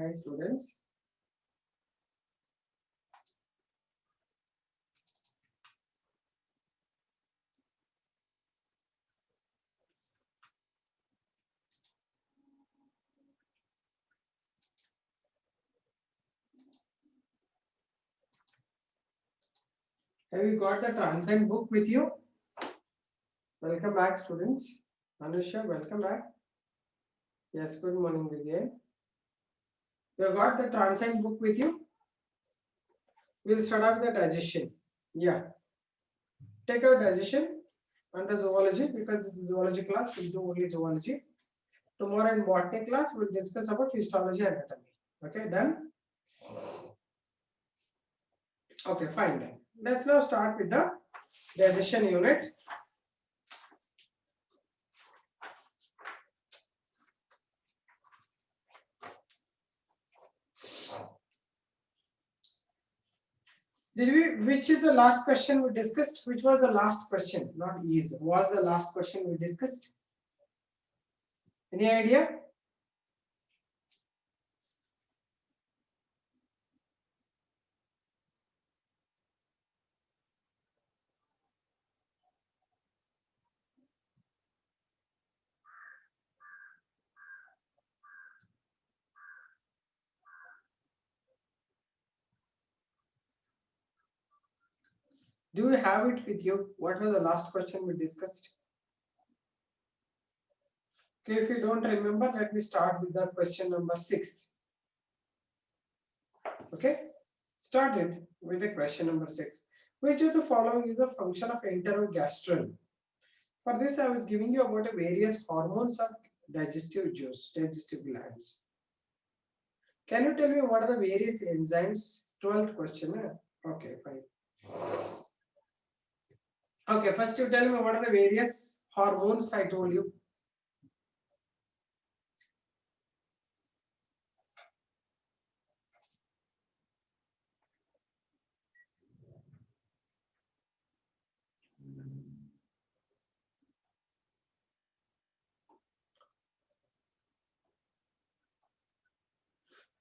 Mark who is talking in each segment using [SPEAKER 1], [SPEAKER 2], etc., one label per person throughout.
[SPEAKER 1] Hi students. Have you got the transient book with you? Welcome back students. Anusha, welcome back. Yes, good morning again. You have got the transient book with you? We'll start off with the digestion. Yeah. Take out digestion under zoology because it's a zoology class. We'll do only zoology. Tomorrow in botany class, we'll discuss about histology and anatomy. Okay, done? Okay, fine then. Let's now start with the digestion unit. Which is the last question we discussed? Which was the last question? Not is, was the last question we discussed? Any idea? Do you have it with you? What was the last question we discussed? Okay, if you don't remember, let me start with the question number 6. Okay, started with the question number 6. Which of the following is a function of enterogastrin? For this, I was giving you about various hormones of digestive juice, digestive glands. Can you tell me what are the various enzymes? 12th question. Okay, fine. Okay, first you tell me what are the various hormones I told you.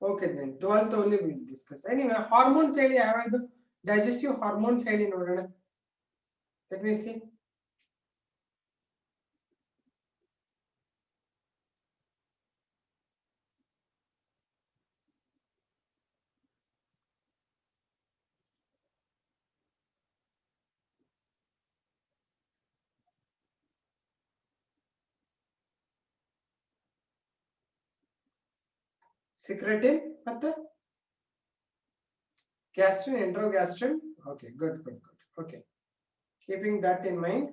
[SPEAKER 1] Okay, then 12th only we will discuss. Anyway, hormones ಹೇಳಿ ಯಾವುದು digestive hormones ಹೇಳಿ ನೋಡೋಣ. Let me see. Secretin ಮತ್ತೆ gastrin, enterogastrin. Okay, good. Okay, keeping that in mind.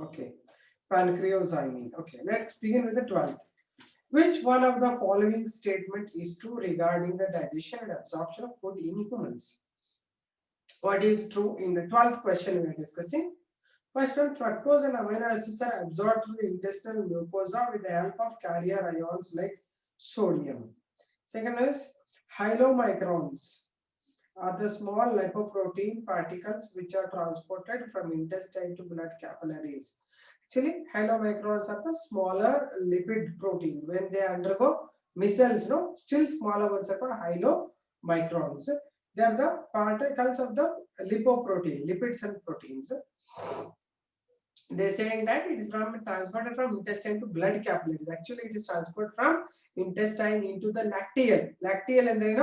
[SPEAKER 1] Okay, pancreozyme. Okay, let's begin with the 12th. Which one of the following statement is true regarding the digestion and absorption of food in humans? What is true in the 12th question we are discussing? First one, fructose and amino acids are absorbed through the intestinal mucosa with the help of carrier ions like sodium. Second is hylomicrons are the small lipoprotein particles which are transported from intestine to blood capillaries. Actually, hylomicrons are the smaller lipid protein. When they undergo micelles, no, still smaller ones are called hylomicrons. They are the particles of the lipoprotein, lipids and proteins. They're saying that it is transported from intestine to blood capillaries. Actually, it is transported from intestine into the lacteal. Lacteal, and then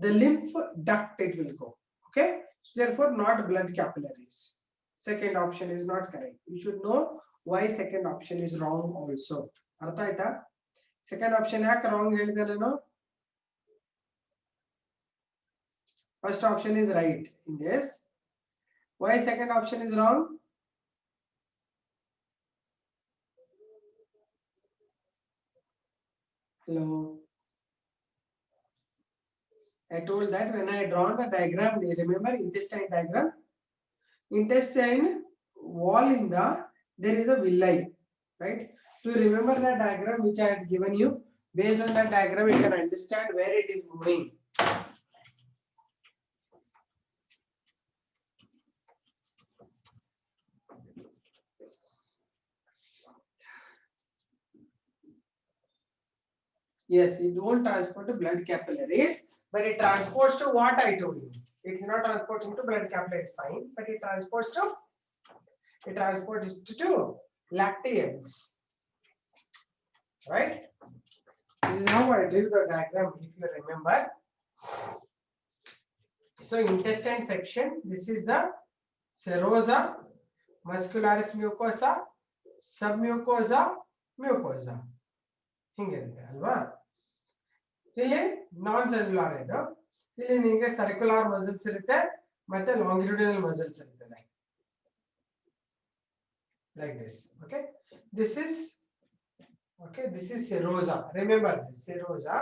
[SPEAKER 1] the lymph duct it will go. Okay, so therefore not blood capillaries. Second option is not correct. You should know why second option is wrong also. Artha aita? Second option yak wrong helide nanu? First option is right in this. Why second option is wrong? Hello. I told that when I drawn the diagram, remember intestine diagram? Intestine wall in the, there is a villi, right? To remember the diagram which I had given you, based on that diagram you can understand where it is moving. Yes, it won't transport to blood capillaries, but it transports to what I told you. It is not transporting to blood capillaries, fine, but it transports to lacteals, right? This is how I drew the diagram, if you remember. So intestine section, this is the serosa, muscularis mucosa, submucosa, mucosa. ಹಿಂಗಿರುತ್ತೆ ಅಲ್ವಾ? ಇಲ್ಲಿ ನಾನ್ cellular ಇದು. ಇಲ್ಲಿ ನಿಮಗೆ circular muscles ಇರುತ್ತೆ ಮತ್ತೆ longitudinal muscles ಇರ್ತದೆ. Like this. Okay. This is serosa. Remember this serosa.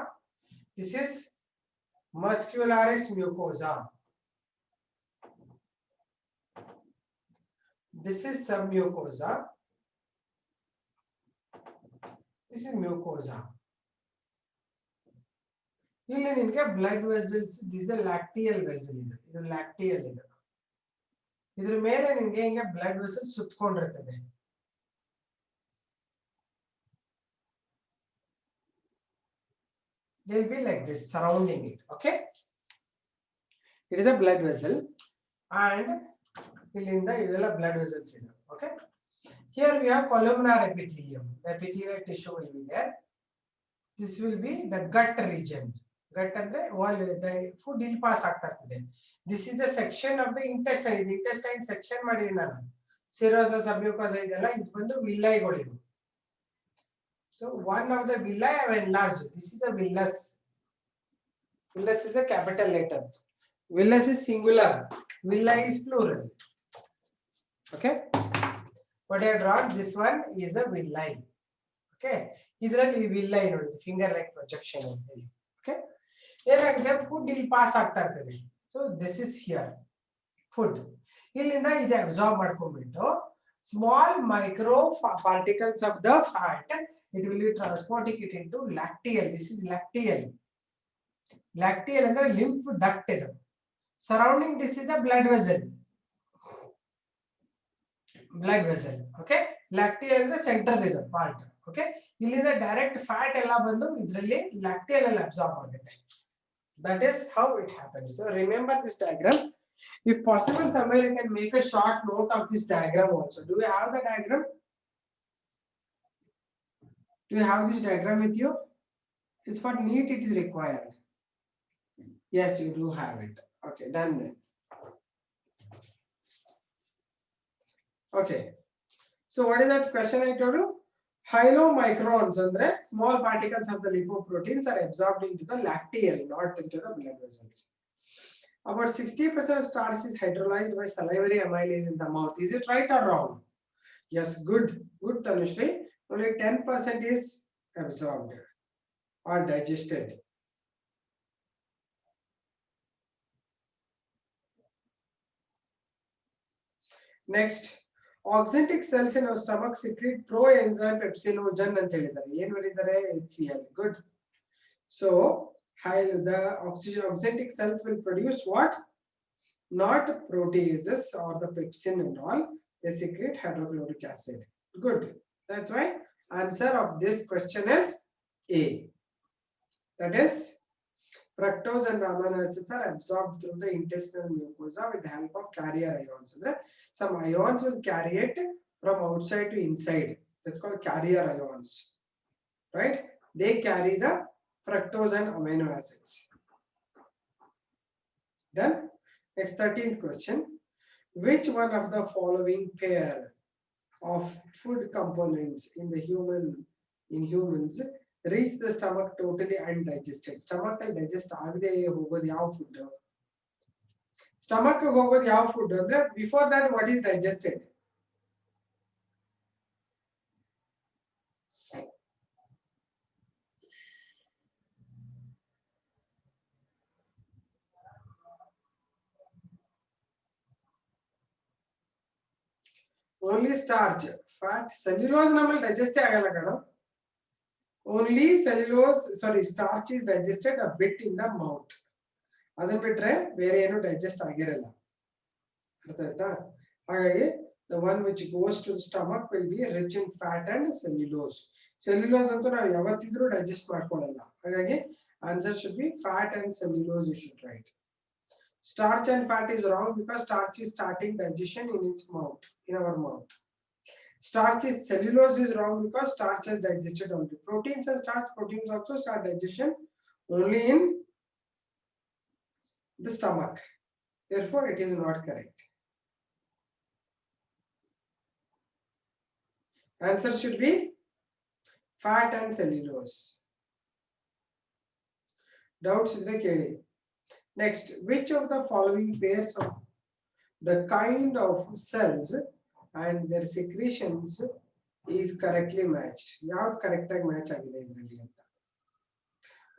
[SPEAKER 1] This is muscularis mucosa. This is submucosa. This is mucosa. ಇಲ್ಲಿ ನಿಮಗೆ blood vessels, this lacteal vessel, ಇದು ಲ್ಯಾಕ್ಟಿಯಲ್ ಇದು. ಇದ್ರ ಮೇಲೆ ನಿಮಗೆ ಹಿಂಗೆ ಬ್ಲಡ್ ವೆಸಲ್ ಸುತ್ತಕೊಂಡಿರ್ತದೆ. They'll be like this surrounding it. Okay, it is a blood vessel and illinda idella blood vessels ಇದೆ. Okay, here we have columnar epithelium. The epithelial tissue will be there. This will be the gut region. Gut andre wall, the food ಇಲ್ಲಿ pass ಆಗ್ತಾ ಇರ್ತದೆ. This is the section of the intestine. The intestine section ಮಾಡಿದೀನಿ ನಾನು. Serosa, submucosa ಇದೆಲ್ಲ ಇದು ಬಂದು ವಿಲ್ಲೈಗಳು ಇವು. So one of the villi I have enlarged. This is a villus. Villus is a capital letter. Villus is singular. Villi is plural. Okay. What I have drawn, this one is a villi. Okay. ಇದರಲ್ಲಿ villi ನೋಡಿ, finger like projection ಅಂತ ಹೇಳಿ. Okay. ಏನಾಗುತ್ತೆ, food ಇಲ್ಲಿ pass ಆಗ್ತಾ ಇರ್ತದೆ. So this is here. Food. ಇಲ್ಲಿಂದ ಇದು ಅಬ್ಸಾರ್ಬ್ ಮಾಡ್ಕೊಂಡ್ಬಿಟ್ಟು small micro particles of the fat, it will be transporting it into lacteal. This is lacteal. Lacteal and the lymph duct is surrounding. This is the blood vessel. Blood vessel. Okay. Lacteal and the center is the part. Okay. ಇಲ್ಲಿ the direct fat ella bandu idralli lacteal alla absorb agutte. That is how it happens. So remember this diagram. If possible, somewhere you can make a short note of this diagram also. Do you have the diagram? Do you have this diagram with you? It's for NEET, it is required. Yes, you do have it. Okay, done then. Okay. So what is that question I told you? Hylomicrons, andre small particles of the lipoproteins are absorbed into the lacteal, not into the blood vessels. About 60% of starch is hydrolyzed by salivary amylase in the mouth. Is it right or wrong? Yes, good. Good, Tanushree. Only 10% is absorbed or digested. Next, oxyntic cells in our stomach secrete proenzyme pepsinogen anta helidare. ಏನು ಬರೆದಿದ್ದಾರೆ? HCl. Good. So, the oxyntic cells will produce what? Not proteases or the pepsin and all. They secrete hydrochloric acid. Good. That's why answer of this question is A. That is, fructose and amino acids are absorbed through the intestinal mucosa with the help of carrier ions. Some ions will carry it from outside to inside. That's called carrier ions. Right? They carry the fructose and amino acids. Done? Next, 13th question. Which one of the following pair of food components in humans reach the stomach totally undigested? Stomach digest agade hogodu yav food? Stomach hogodu yav food andre before that what is digested? Only starch, fat, cellulose namal digest agala kada. Only starch is digested a bit in the mouth. ಅದನ್ನ ಬಿಟ್ರೆ ಬೇರೆ ಏನು digest ಆಗಿರಲ್ಲ. ಅರ್ಥ ಆಯ್ತಾ? ಹಾಗಾಗಿ The one which goes to the stomach will be rich in fat and cellulose. Cellulose ಅಂತೂ ನಾವು ಯಾವತ್ತಿದ್ರೂ digest ಮಾಡ್ಕೊಳ್ಳಲ್ಲ. ಹಾಗಾಗಿ answer should be fat and cellulose you should write. Starch and fat is wrong because starch is starting digestion in its mouth, in our mouth. Starch is cellulose is wrong because starch has digested only. Proteins and starch, proteins also start digestion only in the stomach. Therefore, it is not correct. Answer should be fat and cellulose. Doubts in the Keli. Next, which of the following pairs of the kind of cells and their secretions is correctly matched? Yav correct match agide idralli anta.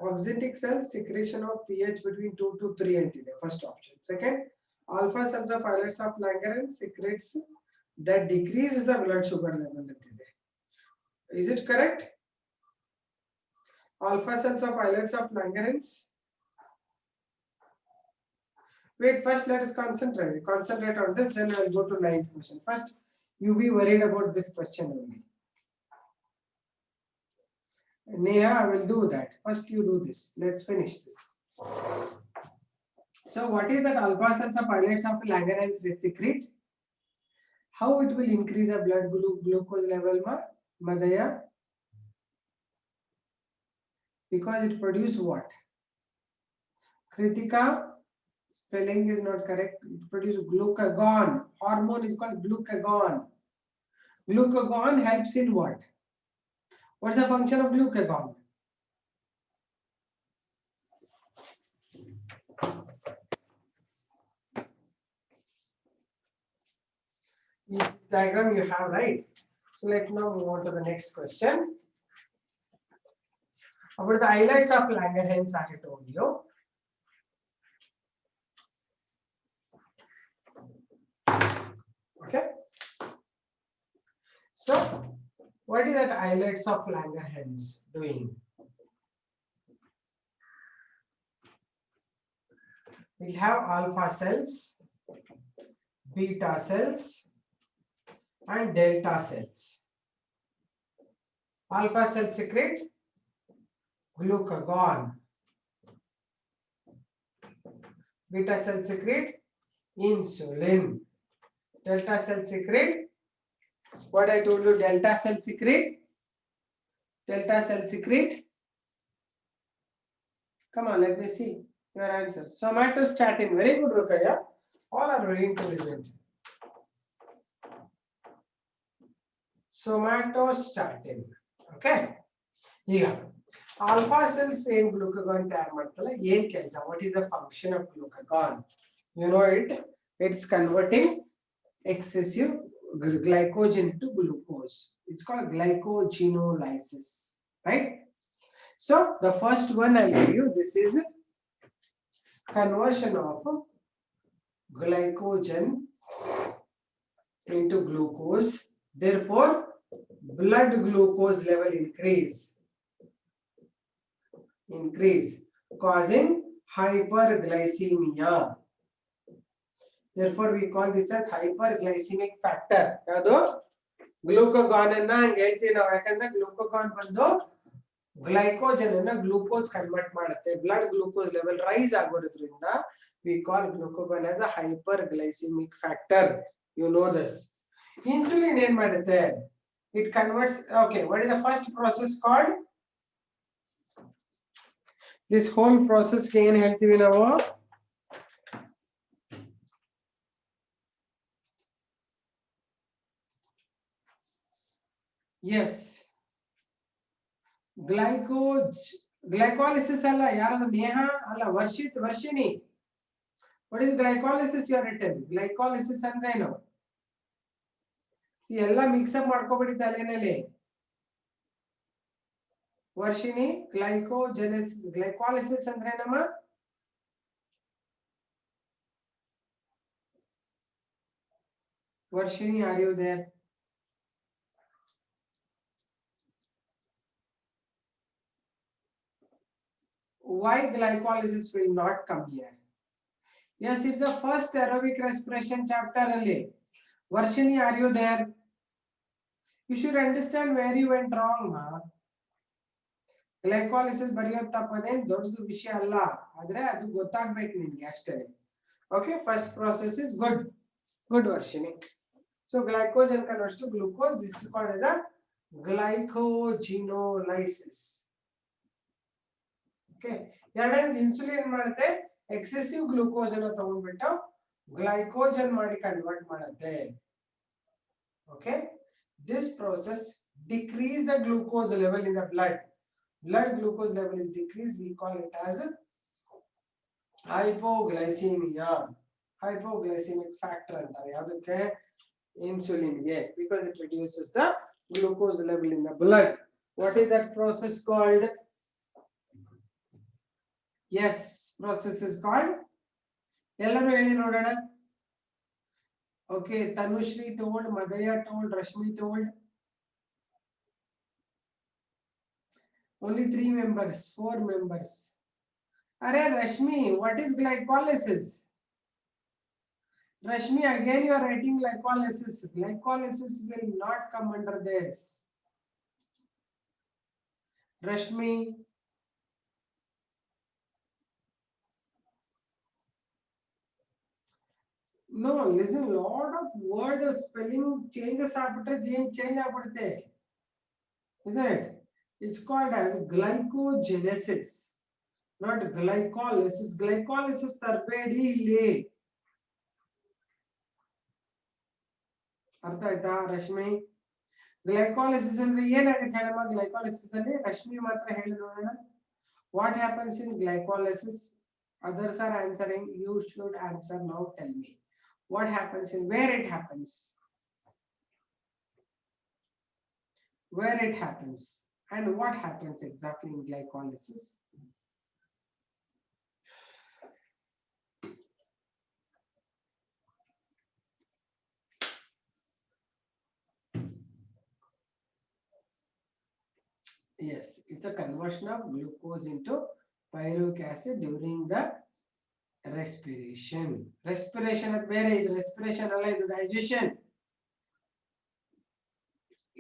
[SPEAKER 1] Auxinic cells secretion of pH between 2 to 3 antide first option. Second, alpha cells of islets of Langerhans secretes that decreases the blood sugar level antide. Is it correct? Alpha cells of islets of Langerhans. Wait, first let us concentrate on this, then I will go to 9th question. First, you be worried about this question only. Neha, I will do that. First you do this. Let's finish this. So what is that alpha cells of islets of Langerhans secrete? How it will increase the blood glucose level, Madaya? Because it produces what? Kritika, spelling is not correct. It produces glucagon. Hormone is called glucagon. Glucagon helps in what? What's the function of glucagon? This diagram you have, right? So let's now move on to the next question. About the islets of Langerhans, I told you. Okay. So, what is that islets of Langerhans doing? We have alpha cells, beta cells, and delta cells. Alpha cells secrete glucagon. Beta cells secrete insulin. Delta cells secrete what I told you. Delta cells secrete. Delta cells secrete. Come on, let me see your answer. Somatostatin. Very good, Rukaya. All are very intelligent. Somatostatin. Okay. Yeah. Alpha cells in glucagon tayar ಮಾಡ್ತಲ್ಲ ಏನ್ ಕೆಲಸ? What is the function of glucagon? You know it. It's converting excessive glycogen to glucose. It's called glycogenolysis, right? So the first one I'll give you. This is conversion of glycogen into glucose. Therefore, blood glucose level increase, causing hyperglycemia. Therefore, we call this as hyperglycemic factor. Yado glucagon anna hange ಹೇಳ್ತೀವಿ ನಾವು. ಯಾಕಂದ್ರೆ glucagon ಬಂದು glycogen ಅನ್ನ glucose convert ಮಾಡುತ್ತೆ. Blood glucose level rice ಆಗೋದ್ರಿಂದ we call glucagon as a hyperglycemic factor. You know this. Insulin ಏನ್ ಮಾಡುತ್ತೆ? It converts. Okay, what is the first process called? This whole process ಏನ್ ಹೇಳ್ತೀವಿ ನಾವು? Yes. Glycolysis ಅಲ್ಲ. ಯಾರಾದ್ರೂ ನೇಹ ಅಲ್ಲ, Varshini. What is glycolysis you are written? Glycolysis ಅಂದ್ರೆ ಏನು? ಎಲ್ಲ ಮಿಕ್ಸ್ ಅಪ್ ಮಾಡ್ಕೋಬೇಡಿ ತಲೆನಲ್ಲಿ. ವರ್ಷಿಣಿ, ಗ್ಲೈಕೋಲಿಸಿಸ್ ಅಂದ್ರೆ ಏನಮ್ಮ? Varshini, are you there? Why glycolysis will not come here? Yes, it's the first aerobic respiration chapter only. Varshini, are you there? You should understand where you went wrong. Glycolysis ಬರೆಯೋ ತಪ್ಪದೇನು ದೊಡ್ಡದು ವಿಷಯ ಅಲ್ಲ, ಆದ್ರೆ ಅದು ಗೊತ್ತಾಗಬೇಕು ನಿಮಗೆ ಅಷ್ಟೇ. Okay, first process is good Varshini. So glycogen converts to glucose. This is called as a glycogenolysis. Okay, ಎರಡನೇದು ಇನ್ಸುಲಿನ್ ಮಾಡುತ್ತೆ, ಎಕ್ಸೆಸಿವ್ ಗ್ಲೂಕೋಸ್ ಅನ್ನು ತಗೊಂಡ್ಬಿಟ್ಟು ಗ್ಲೈಕೋಜನ್ ಮಾಡಿ ಕನ್ವರ್ಟ್ ಮಾಡುತ್ತೆ. Okay, this process decrease the glucose level in the blood glucose level is decreased. We call it as hypoglycemia. Hypoglycemic factor anತಾರೆ ಯಾವುದಕ್ಕೆ? ಇನ್ಸುಲಿನ್ಗೆ, because it reduces the glucose level in the blood. What is that process called? Yes, process is called, ಎಲ್ಲರೂ ಹೇಳಿ ನೋಡೋಣ. Okay, Tanushri told, Madhya told, Rashmi told. Only 3 members, 4 members. Arey Rashmi, what is glycolysis? Rashmi, again you are writing glycolysis. Glycolysis will not come under this. Rashmi. No, listen, lot of word spelling changes after change ಆಗ್ಬಿಡುತ್ತೆ. Isn't it? It's called as glycogenesis, not glycolysis. Glycolysis ತರಬೇಡಿ ಇಲ್ಲಿ. ಅರ್ಥ ಆಯ್ತಾ Rashmi? Glycolysis ಅಂದ್ರೆ ಏನಾಗುತ್ತೆ ಹೇಳಮ್ಮ? Glycolysis ಅಲ್ಲಿ ರಶ್ಮಿ ಮಾತ್ರ ಹೇಳಿ ನೋಡೋಣ. What happens in glycolysis? Others are answering. You should answer now. Tell me what happens and where it happens. Where it happens and what happens exactly in glycolysis. Yes, it's a conversion of glucose into pyruvic acid during the respiration. Respiration at where is respiration alive digestion.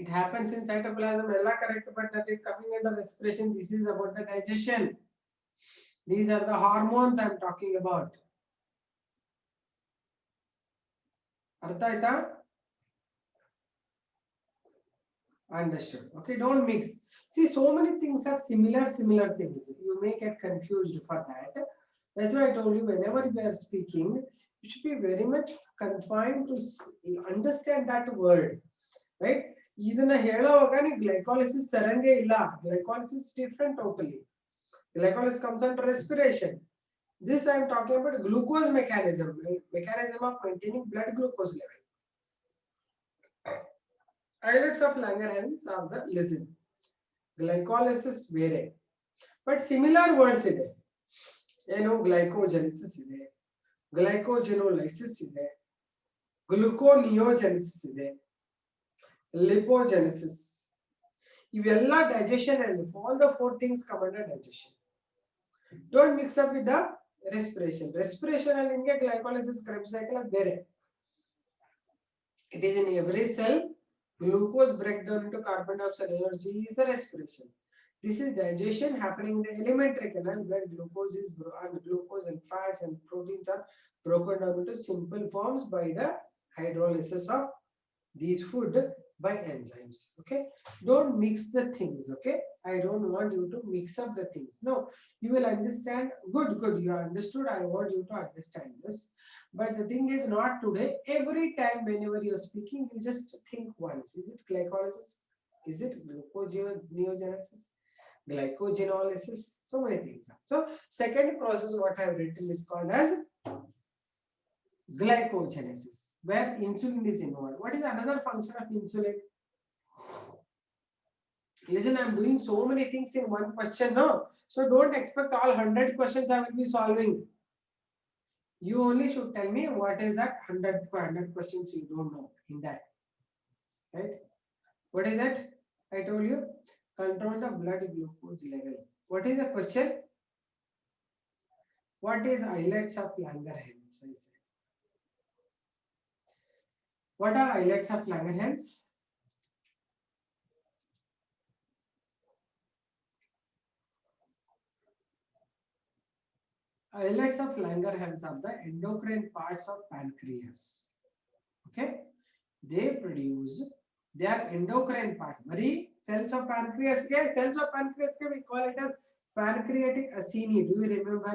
[SPEAKER 1] It happens in cytoplasm, ella correct, but that is coming under respiration. This is about the digestion. These are the hormones I am talking about. Artha aita? Understood. Okay, don't mix. See, so many things are similar things. You may get confused for that. That's why I told you, whenever we are speaking, you should be very much confined to understand that word, right? ಇದನ್ನ ಹೇಳುವಾಗ ನೀವು glycolysis ತರಂಗೇ ಇಲ್ಲ. Glycolysis different totally. Glycolysis comes under respiration. This I am talking about glucose mechanism of maintaining blood glucose level. Islets of Langerhans are the listen. Glycolysis ಬೇರೆ, but similar words ಇದೆ. ಏನು? ಗ್ಲೈಕೋಜೆನಿಸಿಸ್ ಇದೆ, ಗ್ಲೈಕೋಜೆನೋಲೈಸಿಸ್ ಇದೆ, ಗ್ಲುಕೋನಿಯೋಜೆನಿಸಿಸ್ ಇದೆ, ಲಿಪೋಜೆನಿಸಿಸ್. ಇವೆಲ್ಲ digestion and all the 4 things come under digestion. Don't mix up with the respiration. Respiration ಅಲ್ಲಿ ನಿಮಗೆ glycolysis Krebs cycle ಅದು ಬೇರೆ. It is in every cell. Glucose breakdown into carbon dioxide energy is the respiration. This is digestion happening in the alimentary canal, where glucose and fats and proteins are broken down into simple forms by the hydrolysis of these food by enzymes. Okay, don't mix the things. Okay, I don't want you to mix up the things. No, you will understand. Good, you understood. I want you to understand this. But the thing is, not today. Every time whenever you are speaking, you just think once. Is it glycolysis? Is it gluconeogenesis? Glycogenolysis? So many things. So second process what I have written is called as glycogenesis, where insulin is involved. What is another function of insulin? Listen, I am doing so many things in one question, no? So don't expect all 100 questions I will be solving. You only should tell me what is that 100 questions you don't know in that, right? What is that? I told you, control the blood glucose level. What is the question? What is islets of Langerhans? I said. What are islets of Langerhans? Islets of Langerhans are the endocrine parts of pancreas. Okay, they are endocrine parts. Mari cells of pancreas we call it as pancreatic acini. Do you remember,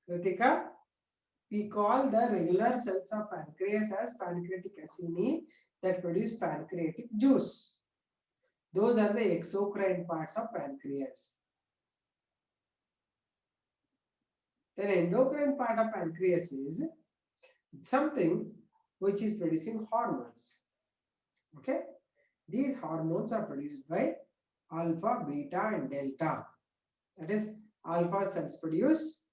[SPEAKER 1] Kritika? We call the regular cells of pancreas as pancreatic acini that produce pancreatic juice. Those are the exocrine parts of pancreas. Then endocrine part of pancreas is something which is producing hormones. Okay, these hormones are produced by alpha, beta, and delta. That is, alpha cells produce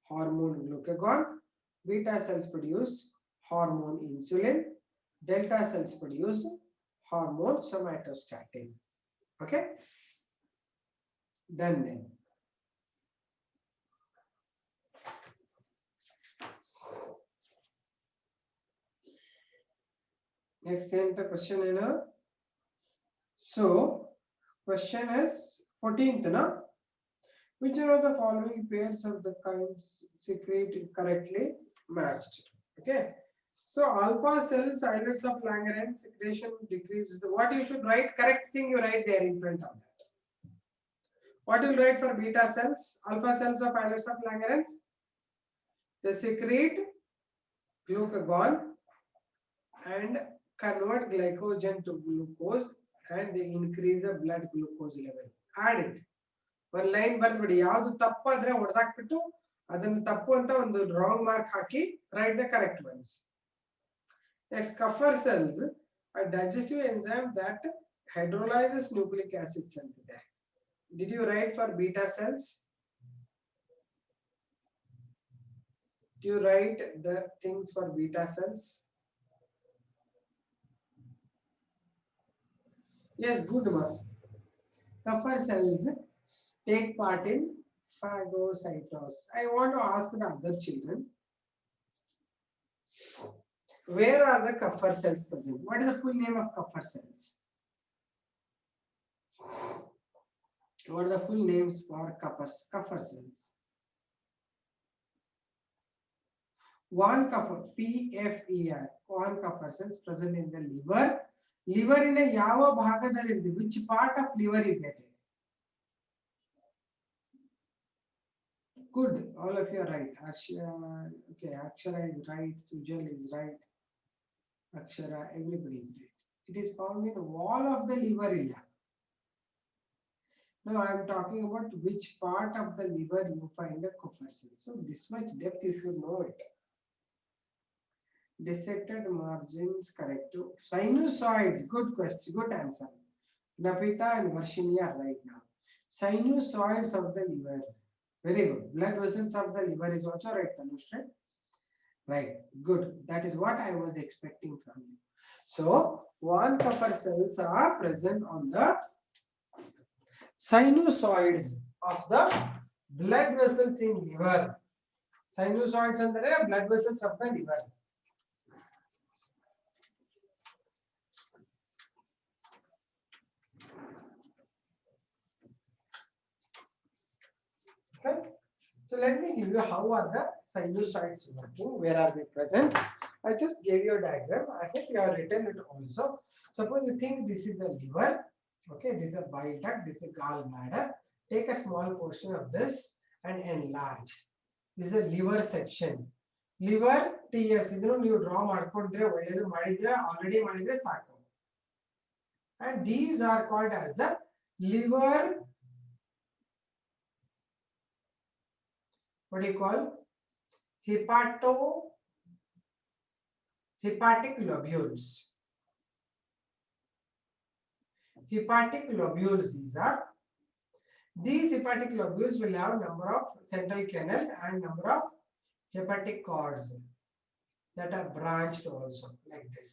[SPEAKER 1] hormone glucagon, beta cells produce hormone insulin, delta cells produce hormone somatostatin. Okay, done then. Next the question is na. So question is 14th na. Which one of the following pairs of the kinds secrete is correctly matched? Okay. So alpha cells, islets of Langerhans secretion decreases. What you should write, correct thing you write there in front of that. What you will write for beta cells, alpha cells of islets of Langerhans? They secrete glucagon and convert glycogen to glucose and they increase the blood glucose level. Add it. One line ಬರ್ದ್ಬಿಡಿ ಯಾವುದು ತಪ್ಪು ಅಂದ್ರೆ ಹೊಡೆದಾಕ್ಬಿಟ್ಟು ಅದನ್ನು ತಪ್ಪು ಅಂತ ಒಂದು wrong mark hockey write the correct ones. Next, Kupffer cells are digestive enzyme that hydrolyzes nucleic acids ಅಂತಿದೆ. Did you write for beta cells? Do you write the things for beta cells? Yes, good one. Kupffer cells take part in phagocytosis. I want to ask the other children, where are the Kupffer cells present? What is the full name of Kupffer cells? What are the full names for Kupffer cells? One Kupffer, PFER, one Kupffer cells present in the liver. Liver in a yava bhagadalli, which part of liver you get it? Good, all of you are right. Okay, Akshara is right, Sujal is right, Akshara, everybody is right. It is found in wall of the liver illa. Now I am talking about which part of the liver you find the Kupffer cells. So this much depth you should know it. Dissected margins, correct. Sinusoids, good question, good answer. Napita and Varshini are right now. Sinusoids of the liver. Very good. Blood vessels of the liver is also right, Tanushri. Right. Good. That is what I was expecting from you. So, one Kupffer cells are present on the sinusoids of the blood vessels in liver. Sinusoids andre blood vessels of the liver. Okay. So let me give you how are the sinusoids working, where are they present. I just gave you a diagram. I hope you have written it also. Suppose you think this is the liver. Okay, this is a bile duct, this is a gallbladder. Take a small portion of this and enlarge. This is a liver section. Liver TS idru ನೀವು draw ಮಾಡ್ಕೊಂಡ್ರೆ ಒಳ್ಳೆಯದು, ಮಾಡಿದ್ರೆ already ಮಾಡಿದ್ರೆ ಸಾಕು. And these are called as the liver, what do you call, hepatic lobules. Hepatic lobules, these hepatic lobules will have number of central canal and number of hepatic cords that are branched also like this.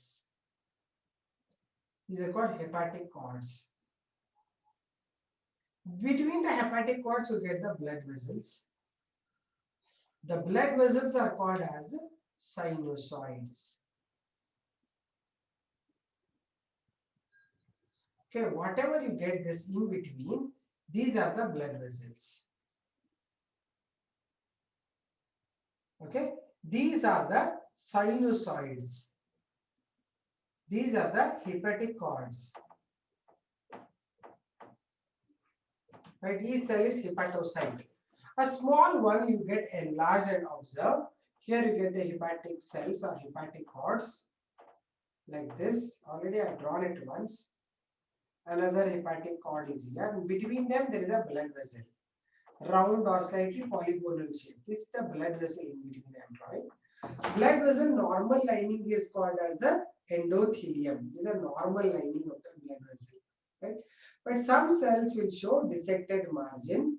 [SPEAKER 1] These are called hepatic cords. Between the hepatic cords you get the blood vessels. The blood vessels are called as sinusoids. Okay, whatever you get this in between, these are the blood vessels. Okay, these are the sinusoids. These are the hepatic cords. Right, each cell is hepatocyte. A small one you get enlarged and observe. Here you get the hepatic cells or hepatic cords like this. Already I have drawn it once. Another hepatic cord is here. And between them there is a blood vessel, round or slightly polygonal shape. This is the blood vessel in between I am drawing. Blood vessel normal lining is called as the endothelium. This is a normal lining of the blood vessel, right? But some cells will show dissected margin,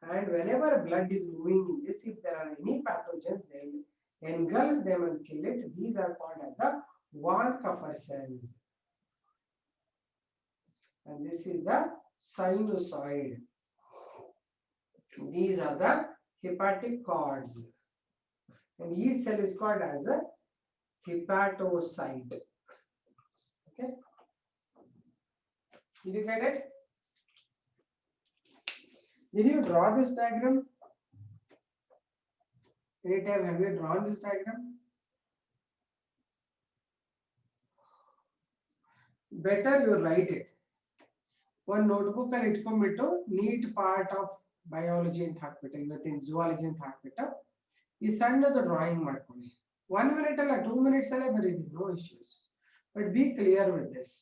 [SPEAKER 1] and whenever blood is moving in this, if there are any pathogens, they will engulf them and kill it. These are called as the Van-Kupffer cells. And this is the sinusoid. These are the hepatic cords. And each cell is called as a hepatocyte. Okay. Did you get it? Did you draw this diagram? Anytime have you drawn this diagram? Better you write it. One notebook ಅಲ್ಲಿ ಇಟ್ಕೊಂಡ್ಬಿಟ್ಟು neat part of biology ಅಂತ ಹಾಕ್ಬಿಟ್ಟು ಇವತ್ತಿನ zoology ಅಂತ ಹಾಕ್ಬಿಟ್ಟು ಈ ಸಣ್ಣದು drawing ಮಾಡ್ಕೊಳ್ಳಿ. 1 minute ಅಲ್ಲ 2 minutes ಅಲ್ಲೇ ಬರೀರಿ, no issues. But be clear with this.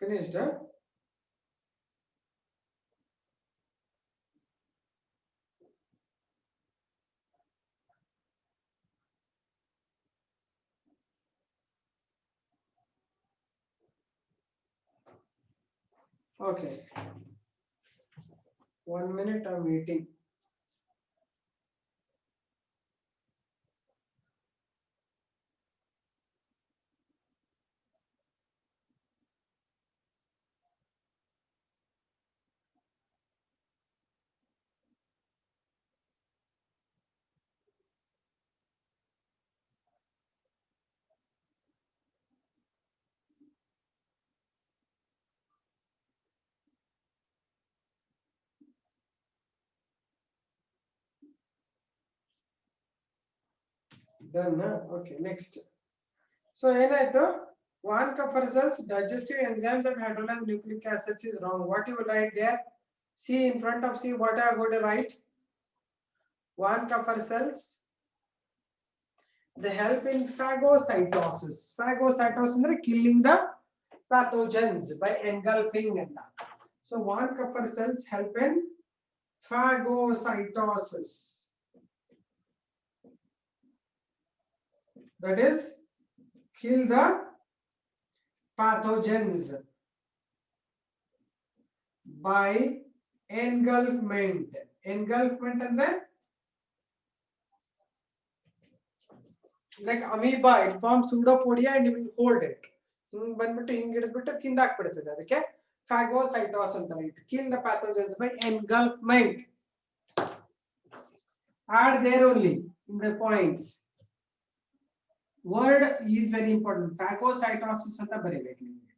[SPEAKER 1] Finished, huh? Okay. 1 minute I'm waiting. Done, huh? Okay, next. So ಏನಾಯ್ತು? Van-Kupffer cells, digestive enzymes that hydrolyze nucleic acids is wrong. What you will write there? C in front of C, what are you going to write? Van-Kupffer cells They help in phagocytosis. Phagocytosis ಅಂದ್ರೆ killing the pathogens by engulfing and that. So one Kupffer cells help in phagocytosis. That is, kill the pathogens by engulfment. Engulfment ಅಂದ್ರೆ like amoeba, it forms pseudopodia and you will hold it. ಹಿಂಗ್ ಬಂದ್ಬಿಟ್ಟು ಹಿಂಗ್ ಹಿಡಿದ್ಬಿಟ್ಟು ತಿಂದಾಕ್ಬಿಡ್ತದೆ. ಅದಕ್ಕೆ phagocytosis ಅಂತಾರೆ. It kill the pathogens by engulfment. Add there only in the points. Word is very important. Phagocytosis ಅಂತ ಬರಿಬೇಕು ನಿಮಗೆ.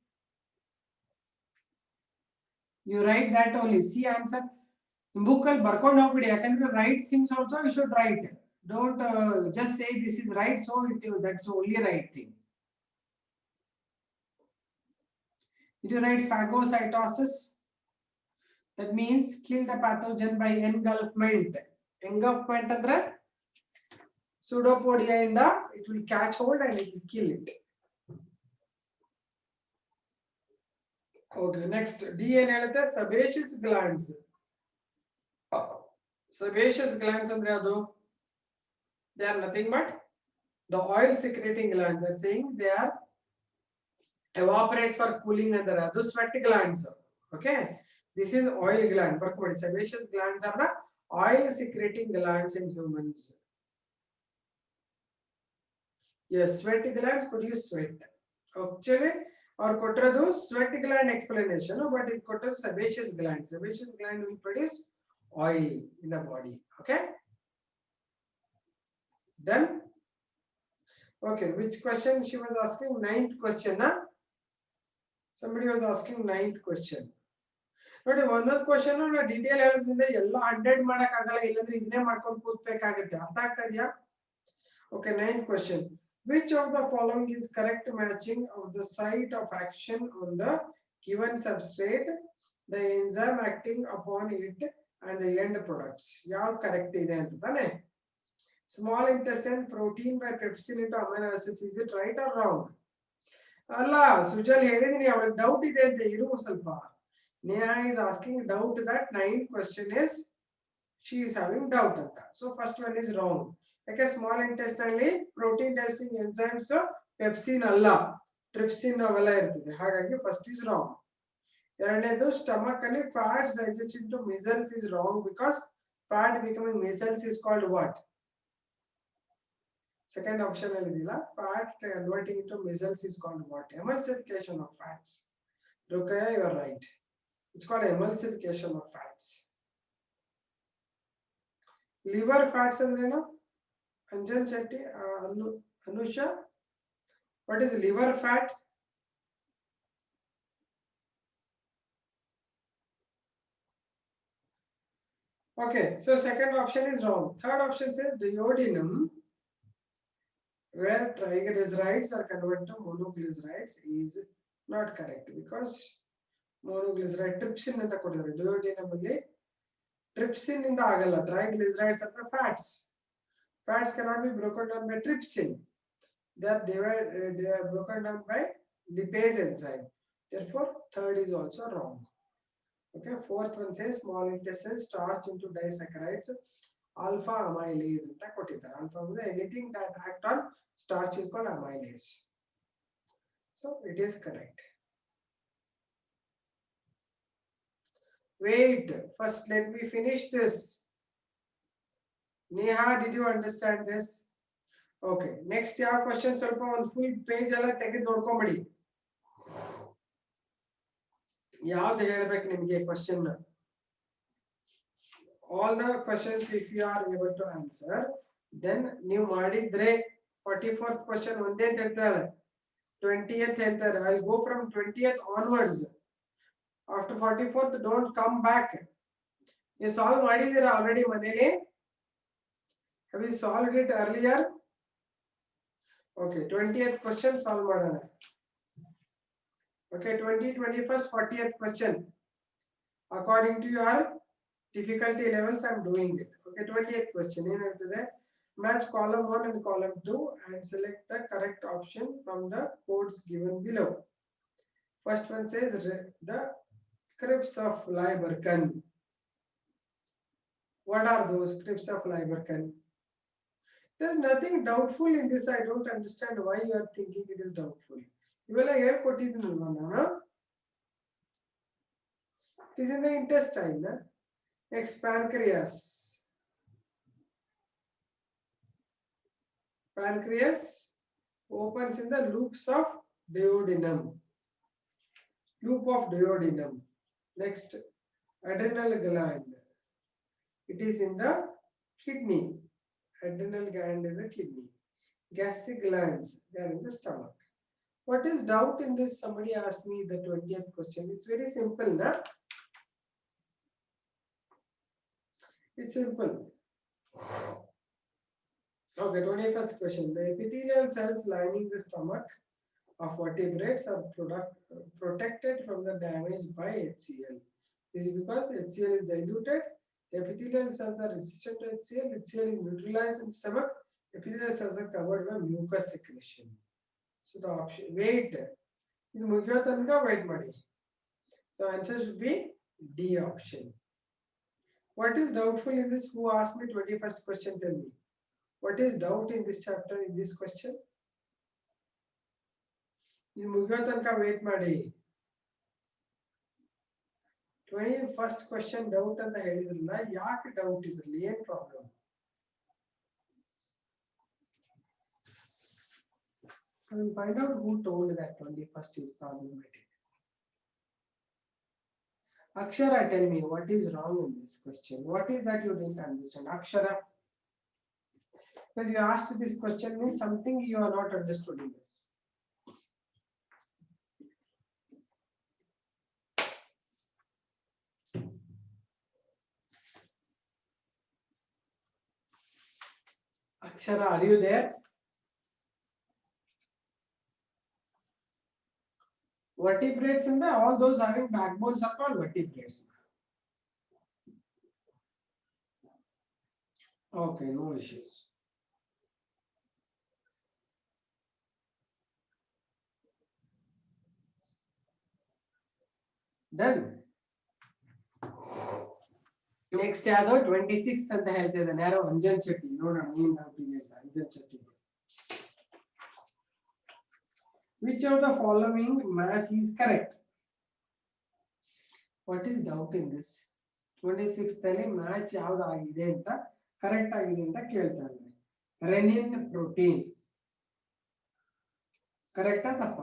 [SPEAKER 1] You write that only. See answer. Book ಅಲ್ಲಿ ಬರ್ಕೊಂಡು ಹೋಗ್ಬಿಡಿ. ಯಾಕಂದ್ರೆ right things also you should write. Don't just say this is right, so that's only right thing. Did you write phagocytosis? That means kill the pathogen by engulfment. Engulfment andre pseudopodia inda it will catch hold and it will kill it. Okay, next D ಏನು ಹೇಳುತ್ತೆ? Sebaceous glands. Sebaceous glands andre adu they are nothing but the oil secreting glands. They are saying they are evaporates for cooling andre adu sweat glands. Okay, this is oil gland. Barkodi sebaceous glands are the oil secreting glands in humans. Yes, sweat glands produce sweat. Actually, or kotradu sweat gland explanation, but it kotradu sebaceous gland. Sebaceous gland will produce oil in the body. Okay. Then, okay, which question she was asking? Ninth question, huh? Somebody was asking ninth question. But one question detail ಹೇಳೋದ್ರಿಂದ ಎಲ್ಲ 100 ಮಾಡಕ್ ಆಗಲ್ಲ, ಇಲ್ಲಂದ್ರೆ ಇದನ್ನೇ ಮಾಡ್ಕೊಂಡು ಕೂತ್ಬೇಕಾಗುತ್ತೆ. ಅರ್ಥ ಆಗ್ತಾ ಇದೆಯಾ? Okay, ninth question. Which of the following is correct matching of the site of action on the given substrate, the enzyme acting upon it, and the end products? Yav correct ide anta tane. Small intestine protein by pepsin into amino acids. Is it right or wrong? Alla Sujal ಹೇಳಿದೀನಿ, ಅವಳಿಗೆ doubt ಇದೆ ಅಂತ ಇರು ಸ್ವಲ್ಪ. Neha is asking doubt that ninth question is she is having doubt anta. So first one is wrong. Okay, small intestinally protein digesting enzymes pepsin ಅಲ್ಲ, trypsin ಅವೆಲ್ಲ ಇರ್ತದೆ. ಹಾಗಾಗಿ first is wrong. ಎರಡನೇದು stomach ಅಲ್ಲಿ fats digestion to micelles is wrong because fat becoming micelles is called what? Second option ಅಲ್ಲಿ ಇದೆಯಲ್ಲ, fat converting into micelles is called what? Emulsification of fats. Rukaya, you are right. It's called emulsification of fats. Liver fats ಅಂದ್ರೇನು? Anjan Shetty, Anusha, what is liver fat? Okay, so second option is wrong. Third option says duodenum, where triglycerides are converted to monoglycerides, is not correct because monoglyceride trypsin anta kodidare. Duodenum alli trypsin inda agalla. Triglycerides are fats. Fats cannot be broken down by trypsin. They are broken down by lipase enzyme. Therefore, third is also wrong. Okay, fourth one says small intestine starch into disaccharides, alpha amylase anta kottidare. Alpha means anything that act on starch is called amylase. So it is correct. Wait, first let me finish this. Neha, did you understand this? Okay, next ಯಾವ question ಸ್ವಲ್ಪ ಒಂದು full page ಎಲ್ಲ ತೆಗೆದು ನೋಡ್ಕೊಂಬಿಡಿ. ಯಾವ್ದು ಹೇಳ್ಬೇಕು ನಿಮಗೆ question? All the questions if you are able to answer, then ನೀವು ಮಾಡಿದ್ರೆ 44th question ಒಂದೇ ಅಂತ ಹೇಳ್ತಾಳೆ, 20th ಹೇಳ್ತಾರೆ. I'll go from 20th onwards. After 44th don't come back. You solve ಮಾಡಿದ್ದೀರಾ already ಮನೇಲಿ? Have you solved it earlier? Okay, 20th question solve ಮಾಡೋಣ. Okay, 20, 21st, 40th question. According to your difficulty levels, I am doing it. Okay, 20th question. ಏನು ಹೇಳ್ತದೆ? Match column 1 and column 2 and select the correct option from the codes given below. First one says the crypts of Lieberkühn. What are those crypts of Lieberkühn? There's nothing doubtful in this. I don't understand why you are thinking it is doubtful. ಇವೆಲ್ಲ ಹೇಳ್ಕೊಟ್ಟಿದ್ದೀನಲ್ವಾ ನಾನು. It is in the intestine. Next, pancreas. Pancreas opens in the loops of duodenum. Loop of duodenum. Next, adrenal gland. It is in the kidney. Adrenal gland is the kidney. Gastric glands, they are in the stomach. What is doubt in this? Somebody asked me the 20th question. It's very simple, na? It's simple. Okay, 21st question. The epithelial cells lining the stomach of vertebrates are protected from the damage by HCl. This is because HCl is diluted. The epithelial cells are resistant to HCl. HCl is neutralized in the stomach. Epithelial cells are covered by mucus secretion. So the option, wait. This mugyatanka wait madi. So answer should be D option. What is doubtful in this? Who asked me 21st question? Tell me. What is doubt in this chapter, in this question? This mugyatanka wait madi. 21st question doubt ಅಂತ ಹೇಳಿದ್ರಲ್ಲ ಯಾಕೆ doubt ಇದ್ರಲ್ಲಿ ಏನು problem I will find out who told that 21st is problematic. Akshara, tell me what is wrong in this question. What is that you didn't understand? Akshara, because you asked this question means something you are not understood in this. Akshara, are you there? Vertebrates and all those having backbones are called vertebrates. Okay, no issues. Done. Next ಯಾವುದು 26th ಅಂತ ಹೇಳ್ತಿದ್ದಾನೆ ಯಾರೋ ಅಂಜನ್ ಶೆಟ್ಟಿ ನೋಡೋಣ ಏನು doubt ಇದೆ ಅಂತ Anjan Shetty Which of the following match is correct? What is doubt in this? 26th ಅಲ್ಲಿ match ಯಾವುದು ಆಗಿದೆ ಅಂತ ಕರೆಕ್ಟ್ ಆಗಿದೆ ಅಂತ ಕೇಳ್ತಾ ಇದ್ದಾರೆ. ರೆನಿನ್ ಪ್ರೋಟೀನ್ ಕರೆಕ್ಟಾ ತಪ್ಪ?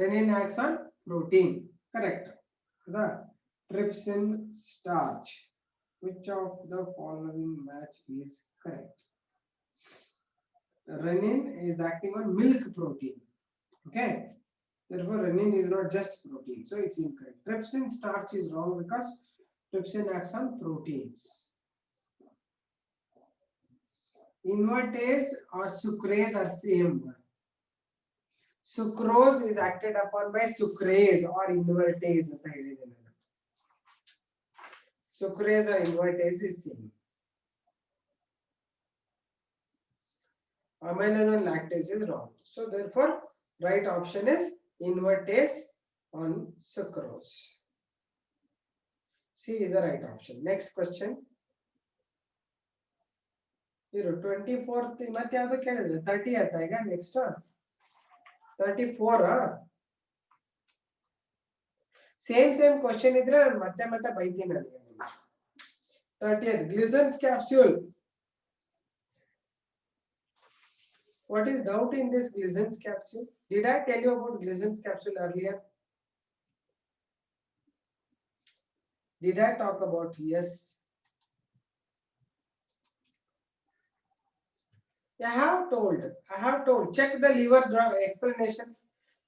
[SPEAKER 1] Renin acts on protein, correct. The trypsin starch. Which of the following match is correct? Renin is acting on milk protein. Okay, therefore renin is not just protein, so it's incorrect. Trypsin starch is wrong because trypsin acts on proteins. Invertase or sucrase are same. Sucrose is acted upon by sucrase or invertase ಅಂತ ಹೇಳಿದೆ ನಾನು. Sucrase or invertase is same. Amylase and lactase is wrong. So therefore, right option is invertase on sucrose. C is the right option. Next question. Here 24th ಮತ್ತೆ ಯಾವುದು ಕೇಳಿದ್ರೆ 30 ಆಯ್ತಾ ಈಗ next 34 same question ಇದ್ರೆ ನಾನು ಮತ್ತೆ ಬೈತೀನಿ ನನಗೆ 30th Glison's capsule. What is doubt in this Glison's capsule? Did I tell you about Glison's capsule earlier? Did I talk about? Yes. I have told. Check the liver explanation.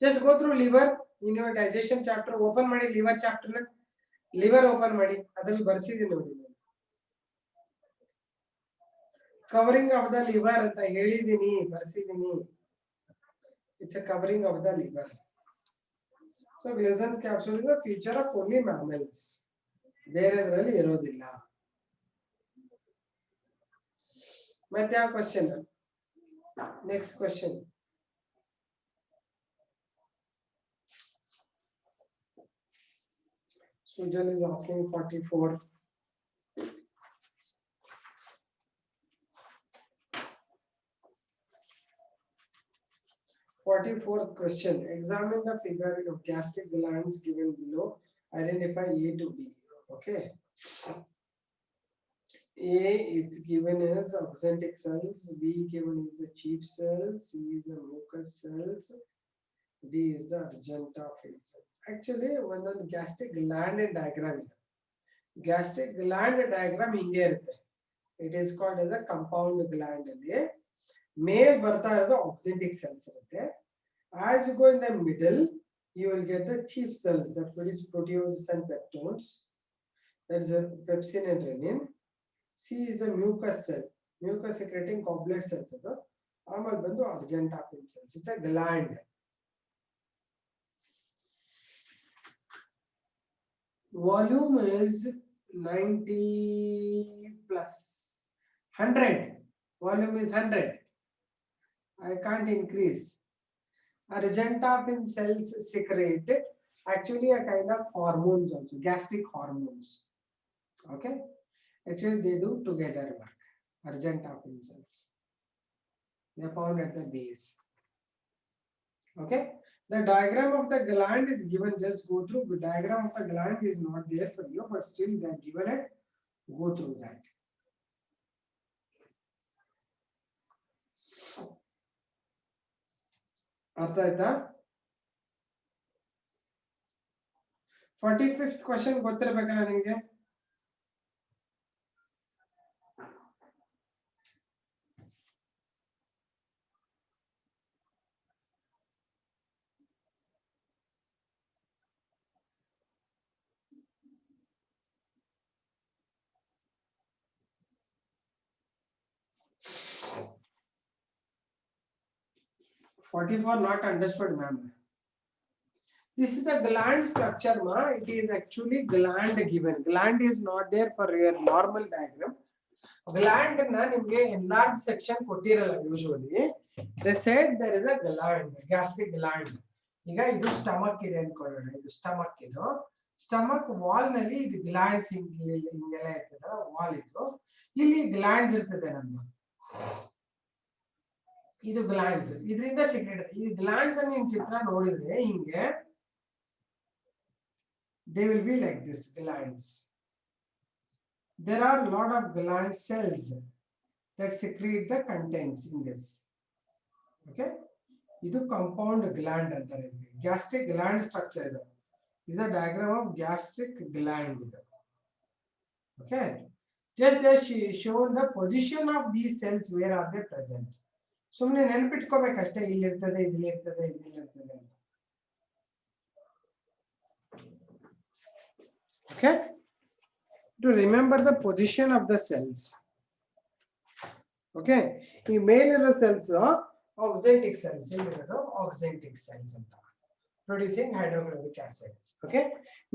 [SPEAKER 1] Just go through liver in your digestion chapter. Open ಮಾಡಿ liver chapter na. Liver open ಮಾಡಿ ಅದರಲ್ಲಿ ಬರ್ಸಿದ್ದೀನಿ ನೋಡಿ. Covering of the liver ಅಂತ ಹೇಳಿದೀನಿ ಬರ್ಸಿದೀನಿ. It's a covering of the liver. So Glison's capsule is a feature of only mammals. ಬೇರೆದರಲ್ಲಿ ಇರೋದಿಲ್ಲ. ಮತ್ತೆ ಯಾವ question? Next question. Sujal is asking 44. Fourth question. Examine the figure of gastric glands given below. Identify A to B. Okay. A is given as oxyntic cells. B given is the chief cells. C is the mucus cells. D is the argentophyll cells. Actually, one on gastric gland diagram. Gastric gland diagram ಹಿಂಗೆ ಇರುತ್ತೆ. It is called as a compound gland. ಅಲ್ಲಿ ಮೇಲ್ ಬರ್ತಾ ಇರೋದು oxyntic cells ಇರುತ್ತೆ. As you go in the middle, you will get the chief cells that produce proteases and peptones. That is a pepsin and renin. C is a mucus cell, mucus secreting goblet cells. ಆಮೇಲೆ ಬಂದು argentophyll cells. It's a gland. Volume is 90 plus 100. Volume is 100. I can't increase. Argentophyll cells secrete actually a kind of hormones also, gastric hormones. Okay, actually they do together work. Argentophyll cells, they are found at the base. Okay, the diagram of the gland is given. Just go through. The diagram of the gland is not there for you, but still they are given it. Go through that. ಅರ್ಥ ಆಯ್ತಾ? 45th question ಗೊತ್ತಿರಬೇಕಲ್ಲ ನಿಮಗೆ? Not understood, ma'am. This is the gland structure, ma. It is actually gland given. Gland is not there for your normal diagram. Gland na nimge enlarged section kotiralla usually. They said there is a gland, gastric gland. ಈಗ ಇದು stomach ಇದೆ ಅನ್ಕೊಳ್ಳೋಣ. ಇದು stomach ಇದು. Stomach wall ನಲ್ಲಿ ಇದು glands ಹಿಂಗೆಲ್ಲ ಇರ್ತದಲ್ಲ wall ಇದು. ಇಲ್ಲಿ ಗ್ಲ್ಯಾಂಡ್ಸ್ ಇರ್ತದೆ ನಮ್ದು. ಇದು ಗ್ಲ್ಯಾಂಡ್ಸ್. ಇದರಿಂದ ಸೀಕ್ರೆಟ್. ಈ ಗ್ಲ್ಯಾಂಡ್ಸ್ ಅನ್ನು ನೀವು ಚಿತ್ರ ನೋಡಿದ್ರೆ ಹಿಂಗೆ they will be like this glands. There are a lot of gland cells that secrete the contents in this. Okay, idu compound gland anತಾರೆ. Gastric gland structure idu is a diagram of gastric gland idu. Okay, just they shown the position of these cells, where are they present. ಸುಮ್ಮನೆ ನೆನಪಿಟ್ಕೋಬೇಕಷ್ಟೇ, ಇಲ್ಲಿ ಇರ್ತದೆ, ಇಲ್ಲಿ ಇರ್ತದೆ, ಇಲ್ಲಿ ಇರ್ತದೆ ಅಂತ. Okay, to remember the position of the cells. Okay, ಈ ಮೇಲಿರೋ cells oxyntic cells, ಇಲ್ಲಿರೋದು oxyntic cells ಅಂತ, producing hydrochloric acid. Okay,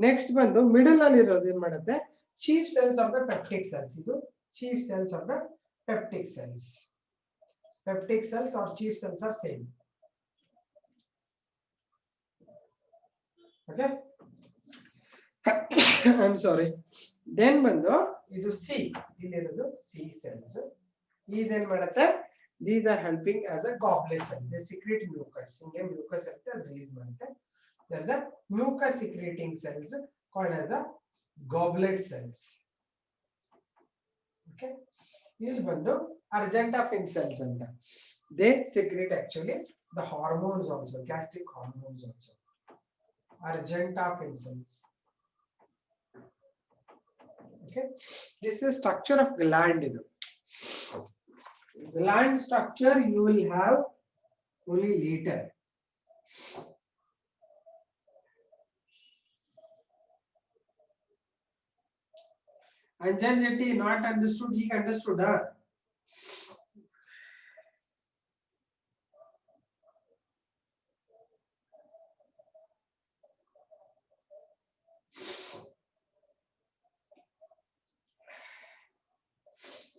[SPEAKER 1] next ಬಂದು middle ಅಲ್ಲಿ ಇರೋದು ಏನು ಮಾಡುತ್ತೆ, chief cells of the peptic cells. ಇದು chief cells of the peptic cells. Peptic cells or chief cells are same. Okay, I'm sorry. Then ಬಂದು ಇದು C, ಇಲ್ಲಿರೋದು C cells. ಇದೇನ್ ಮಾಡುತ್ತೆ, these are helping as a goblet cell. They secrete mucus. ಹಿಂಗೆ mucus ಇರುತ್ತೆ, ಅದು release ಮಾಡುತ್ತೆ. There are the mucus secreting cells called as the goblet cells. Okay, ಇಲ್ಲಿ ಬಂದು argentophyll cells ಅಂತ. They secrete actually the hormones also, gastric hormones also. Argentophyll cells. Okay, this is structure of gland. Gland structure you will have only later. Anjan Shetty not understood, he understood, huh?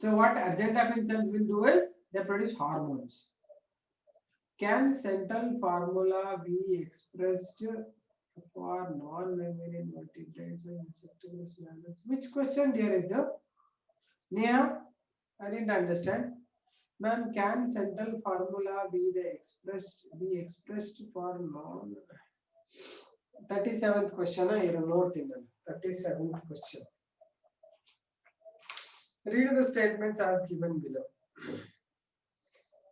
[SPEAKER 1] So what arginine cells will do is they produce hormones. Can central formula be expressed for non-mammalian vertebrates and insectivorous mammals? Which question, dear Idhu? Neha, I didn't understand. Ma'am, can central formula be expressed for non? 37th question. Here note in 37th question. Read the statements as given below.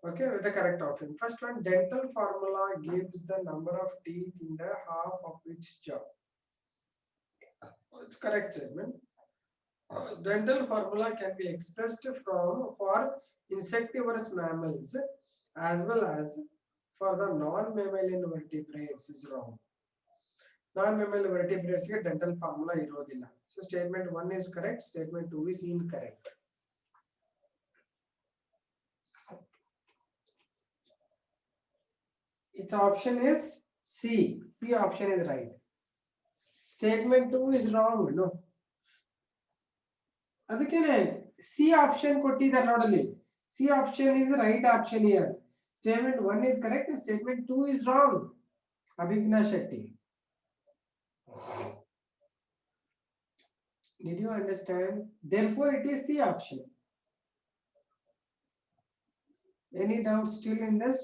[SPEAKER 1] Okay, with the correct option. First one, dental formula gives the number of teeth in the half of its jaw. It's correct statement. Dental formula can be expressed for insectivorous mammals as well as for the non-mammalian vertebrates. Is wrong. Non-mammalian vertebrates get dental formula irodilla. So statement 1 is correct. Statement 2 is incorrect. Its option is C. C option is right. Statement 2 is wrong. No. ಅದಕ್ಕೇನೆ C option ಕೊಟ್ಟಿದ್ದಾರೆ ನೋಡಲಿ. C option is the right option here. Statement 1 is correct. Statement 2 is wrong. Abhigna Shetty. Did you understand? Therefore, it is C option. Any doubt still in this?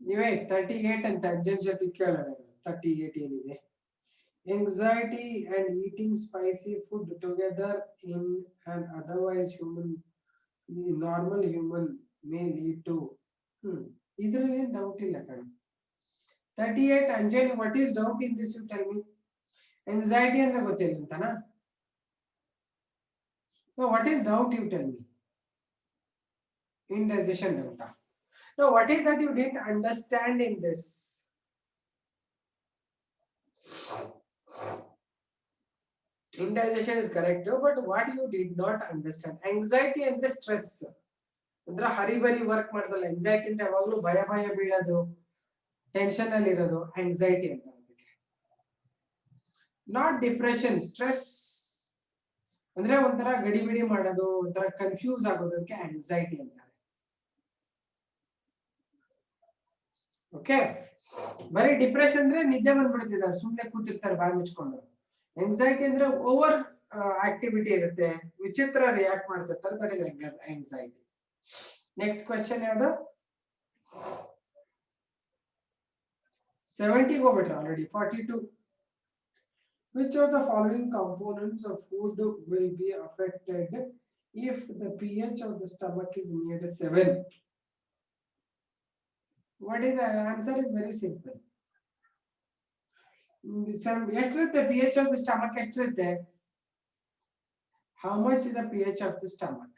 [SPEAKER 1] ನೀವೇ 38 ಅಂತ ಅಜ್ಜನ್ ಜೊತೆ ಕೇಳೋಣ. 38 ಏನಿದೆ? Anxiety and eating spicy food together in an otherwise normal human may lead to. Idರಲ್ಲಿ ಏನು doubt ಇಲ್ಲ ಕಣೆ. 38 Anjani, what is doubt in this? You tell me. Anxiety ಅಂದ್ರೆ ಗೊತ್ತಿಲ್ಲ ಅಂತನಾ? No, what is doubt? You tell me. Indigestion doubt. No, what is that you didn't understand in this? Indigestion is correct, but what you did not understand? Anxiety and the stress. ಅಂದ್ರೆ hurry-burry work ಮಾಡ್ತಲ್ಲ. Anxiety ಅಂದ್ರೆ ಯಾವಾಗಲೂ ಭಯ ಬೀಳೋದು, tension ಅಲ್ಲಿ ಇರೋದು anxiety ಅಂತ. Not depression, stress. ಅಂದ್ರೆ ಒಂಥರ ಗಡಿಬಿಡಿ ಮಾಡೋದು, ಒಂಥರ ಕನ್ಫ್ಯೂಸ್ ಆಗೋದಕ್ಕೆ anxiety ಅಂತಾರೆ. ಓಕೆ, ಬರೀ ಡಿಪ್ರೆಷನ್ ಅಂದ್ರೆ ನಿದ್ದೆ ಬಂದ್ಬಿಡ್ತಿದ್ದಾರೆ, ಸುಮ್ಮನೆ ಕೂತಿರ್ತಾರೆ ಬಾಯಿ ಮುಚ್ಕೊಂಡು. anxiety ಅಂದ್ರೆ ಓವರ್ ಆಕ್ಟಿವಿಟಿ ಇರುತ್ತೆ, ವಿಚಿತ್ರ ರಿಯಾಕ್ಟ್ ಮಾಡ್ತಿರ್ತಾರೆ, that is anxiety. Next question ಯಾವುದು? 70 ಹೋಗ್ಬಿಟ್ರೆ already. 42. Which of the following components of food will be affected if the pH of the stomach is near 7? What is the answer? Is very simple. The pH of the stomach. How much is the pH of the stomach?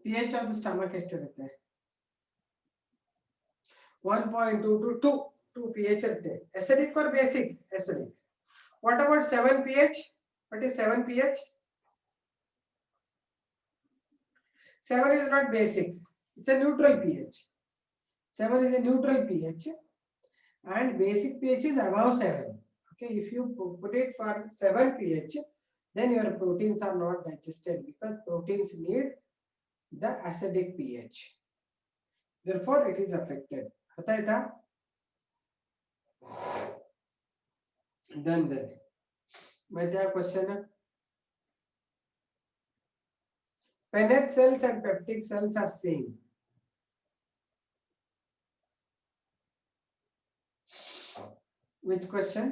[SPEAKER 1] pH of the stomach is 1.2 to 2 pH. Acidic or basic? Acidic. What about 7 pH? What is 7 pH? 7 is not basic. It's a neutral pH. 7 is a neutral pH and basic pH is above 7. Okay, if you put it for 7 pH, then your proteins are not digested because proteins need the acidic pH. Therefore, it is affected. Done then. Madhya question. Pennant cells and peptic cells are same. Which question?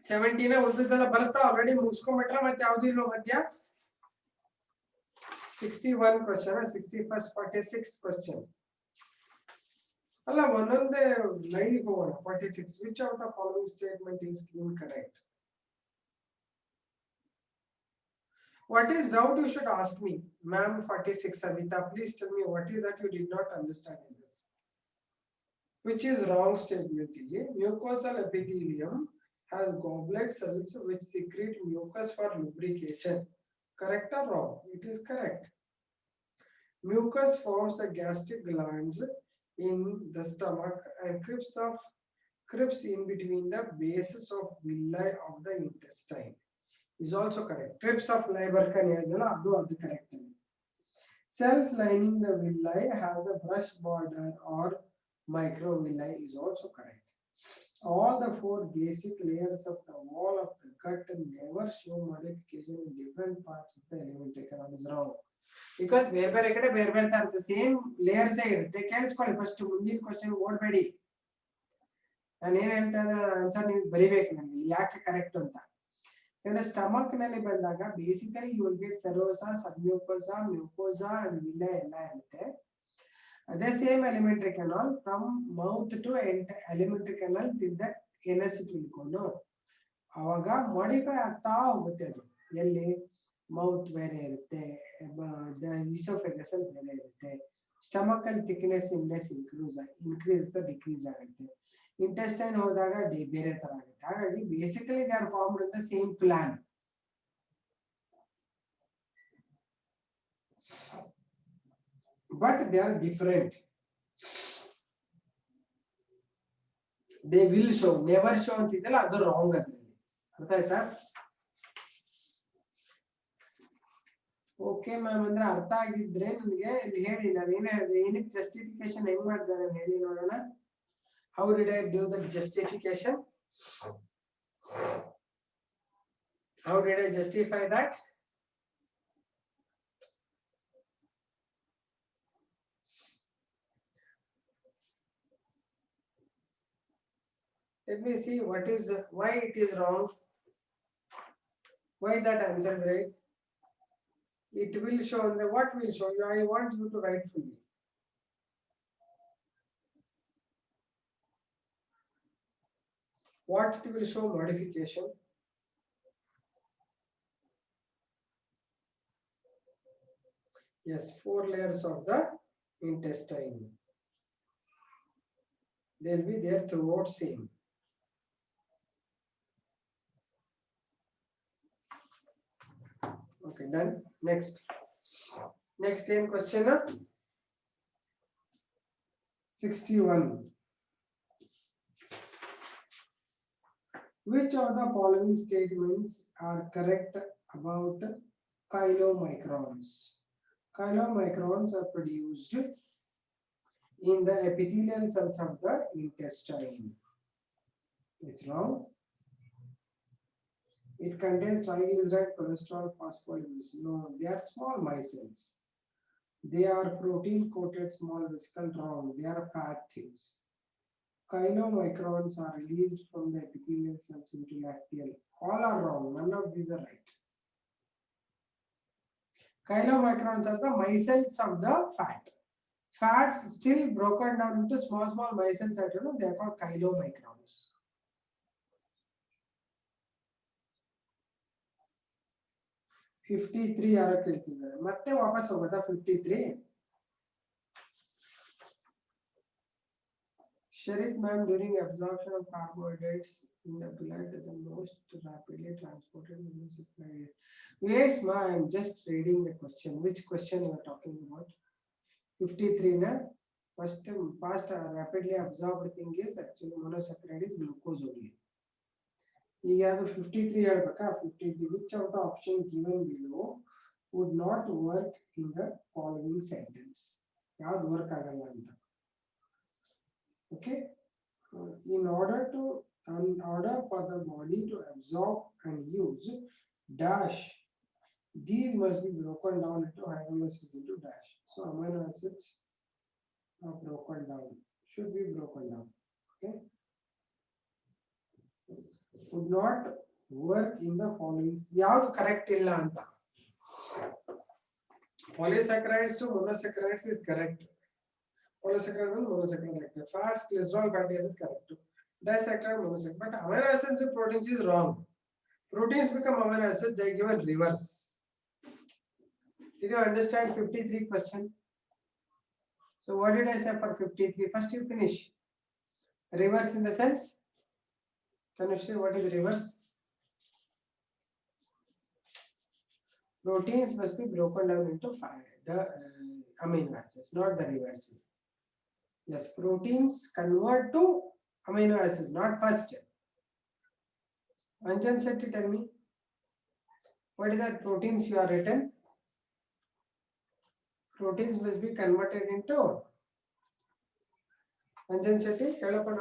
[SPEAKER 1] 17 ಉಳಿದಿದ್ದೆಲ್ಲ ಬರುತ್ತಾ already ಮುಗಿಸ್ಕೊಂಡ್ಬಿಟ್ರೆ ಮತ್ತೆ ಯಾವ್ದು ಇಲ್ವೋ ಮಧ್ಯ? 61 question, 61st 46 question. ಅಲ್ಲ ಒಂದೊಂದೇ line ಹೋಗೋಣ. 46. Which of the following statement is incorrect? What is doubt? You should ask me. Ma'am, 46 Savita, please tell me what is that you did not understand in this. Which is wrong statement? Mucosal epithelium has goblet cells which secrete mucus for lubrication. Correct or wrong? It is correct. Mucus forms the gastric glands in the stomach and crypts in between the bases of villi of the intestine is also correct. Crypts of Leiber can adu correct. Cells lining the villi have the brush border or microvilli is also correct. All the four basic layers of the wall of the gut never show modification in different parts of the alimentary canal is wrong. Because the same layers they ಕೇಳಿಸ್ಕೊಳ್ಳಿ first ಮುಂದಿನ question ಓಡಬೇಡಿ. ನಾನು ಏನು ಹೇಳ್ತಾ ಇದ್ದೆ answer ನೀವು ಬರಿಬೇಕು ನನಗೆ ಯಾಕೆ ಕರೆಕ್ಟ್ ಅಂತ. ಯಾಕಂದ್ರೆ ಸ್ಟಮಕ್ ನಲ್ಲಿ ಬಂದಾಗ basically you will get serosa, submucosa, mucosa and villi ಎಲ್ಲ ಇರುತ್ತೆ. ಅದೇ same alimentary canal from mouth to alimentary canal with the anus ತಿಳ್ಕೊಂಡು ಅವಾಗ ಮಾಡಿಫೈ ಆಗ್ತಾ ಹೋಗುತ್ತೆ. ಅದು ಎಲ್ಲಿ ಮೌತ್ ಬೇರೆ ಇರುತ್ತೆ, ಇಸೋಫೆಗಸ್ ಅಲ್ಲಿ ಬೇರೆ ಇರುತ್ತೆ, ಸ್ಟಮಕ್ ಅಲ್ಲಿ ಥಿಕ್ನೆಸ್ ಇಂಡೆಕ್ಸ್ ಇನ್ಕ್ರೀಸ್ ಡಿಕ್ರೀಸ್ ಆಗುತ್ತೆ, ಇಂಟೆಸ್ಟೈನ್ ಹೋದಾಗ ಬೇರೆ ತರ ಆಗುತ್ತೆ. ಹಾಗಾಗಿ basically they are formed in the same plan. But they are different. They will show, never show ಅಂತಿದ್ದಲ್ಲ ಅದು ರಾಂಗ್. ಅದ್ರಲ್ಲಿ ಅರ್ಥ ಆಯ್ತಾ? ಓಕೆ ಮ್ಯಾಮ್ ಅಂದ್ರೆ ಅರ್ಥ ಆಗಿದ್ರೆ ನಿಮಗೆ ಹೇಳಿ, ನಾವೇನು ಹೇಳಿದೆ, ಏನಕ್ಕೆ ಜಸ್ಟಿಫಿಕೇಶನ್ ಹೆಂಗ್ ಮಾಡಿದ್ದಾರೆ ಹೇಳಿ ನೋಡೋಣ. How did I do the justification? How did I justify that? Let me see what is, why it is wrong, why that answer is right. It will show, what will show you? I want you to write fully. What it will show modification? Yes, 4 layers of the intestine. They'll be there throughout same. Okay, done. Next game question 61. Which of the following statements are correct about chylomicrons? Chylomicrons are produced in the epithelial cells of the intestine. It's wrong. It contains triglyceride, cholesterol, phospholipids. No, they are small micelles. They are protein coated small vesicles. Wrong. They are fat things. Chylomicrons are released from the epithelial cells into lacteal. All are wrong. None of these are right. Chylomicrons are the micelles of the fat. Fats still broken down into small micelles. I don't know. They are called chylomicrons. $53 ಯಾರು ಕೇಳ್ತಿದ್ದಾರೆ, ಮತ್ತೆ ವಾಪಸ್ ಹೋಗೋದಾ 53? Sharit ma'am, during absorption of carbohydrates in the blood, the most rapidly transported in the supply. Yes, ma'am, I am just reading the question. Which question you are talking about? 53 na? First fast rapidly absorbed thing is actually monosaccharide is glucose only. ಈಗ ಅದು 53 ಹೇಳ್ಬೇಕಾ? 53 which of the option given below would not work in the following sentence? ಯಾವ್ದು work ಆಗಲ್ಲ ಅಂತ. Okay, in order for the body to absorb and use dash, these must be broken down into hydrolysis into dash. So amino acids are broken down, should be broken down. Okay, would not work in the following. ಯಾವುದು correct ಇಲ್ಲ ಅಂತ. Polysaccharides to monosaccharides is correct. Polysaccharide and monosaccharide like that. Fats, cholesterol, fatty acid correct. Disaccharide, monosaccharide. But amino acids and proteins is wrong. Proteins become amino acids, they give a reverse. Did you understand 53 question? So what did I say for 53? First you finish. Reverse in the sense? Tanushree, what is reverse? Proteins must be broken down into the amino acids, not the reverse. Yes, proteins convert to amino acids, not first. Anjan Shetty, tell me, what is that proteins you are written? Proteins must be converted into. Anjan Shetty, help on.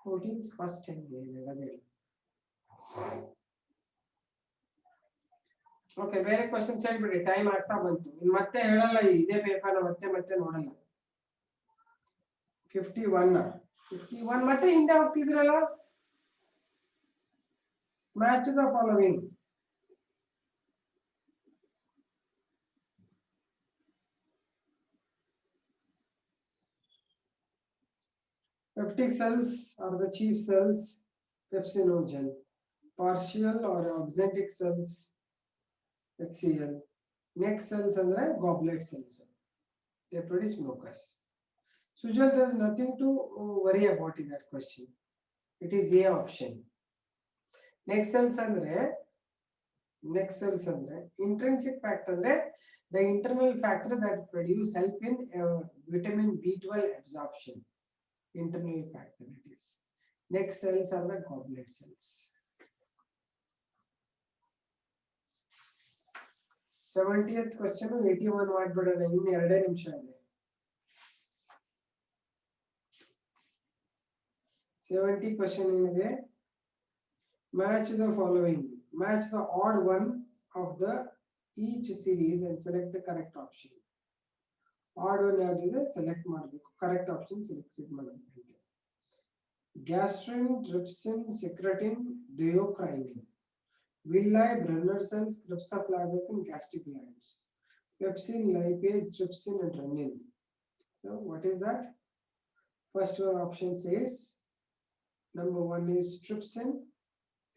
[SPEAKER 1] Proteins first time. Okay, ಬೇರೆ questions ಹೇಳ್ಬಿಡಿ, time ಆಗ್ತಾ ಬಂತು. ಇನ್ನು ಮತ್ತೆ ಹೇಳಲ್ಲ, ಇದೇ ಪೇಪರ್ನ ಮತ್ತೆ ಮತ್ತೆ ನೋಡಲ್ಲ. 51 ಮತ್ತೆ ಹಿಂದೆ ಹೋಗ್ತಿದ್ರಲ್ಲ. Match the following. Peptic cells are the chief cells, pepsinogen. Partial or absentic cells, HCl. Neck cells andre goblet cells. They produce mucus. Sujal, there is nothing to worry about in that question. It is A option. Neck cells andre intrinsic factor andre the internal factor that produce help in vitamin B12 absorption. Internal factor it is. Neck cells are the goblet cells. 70th question 81 ಮಾಡ್ಬಿಡೋಣ, ಇನ್ನು 2 ನಿಮಿಷ ಇದೆ. 70 question ಏನಿದೆ, match the following. Match the odd one of the each series and select the correct option. Odd one ಯಾವ್ದಿದೆ select ಮಾಡಬೇಕು, correct option select ಮಾಡಬೇಕು. Gastrin, trypsin, secretin, duocrinin. Villi, Brenner cells, Krebs-Flavic and gastric glands. Pepsin, lipase, trypsin and renin. So what is that? First one option says number 1 is trypsin.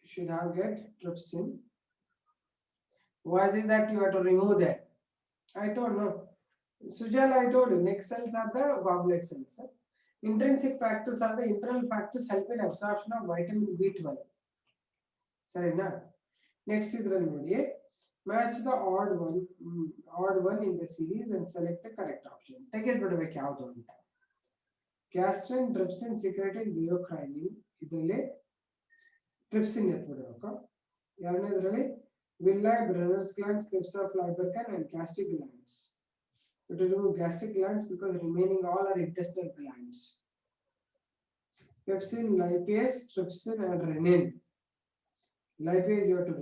[SPEAKER 1] You should have get trypsin. Why is it that you have to remove that? I don't know. Sujal, I told you, neck cells are the goblet cells. Intrinsic factors are the internal factors help in absorption of vitamin B12. Sarina. Next idರಲ್ಲಿ ನೋಡಿ, match the odd one in the series and select the correct option. ತೆಗೆದುಬಿಡಬೇಕು ಯಾವುದು ಅಂತ. Gastrin, trypsin, secretin, duocrinin. ಇದರಲ್ಲಿ trypsin ಎತ್ಬಿಡಬೇಕು. ಎರಡನೇದರಲ್ಲಿ villi, Brenner's glands, Krebs-Flavic and gastric glands. It will remove gastric glands because remaining all are intestinal glands. Pepsin, lipase, trypsin and renin. Lipase you have to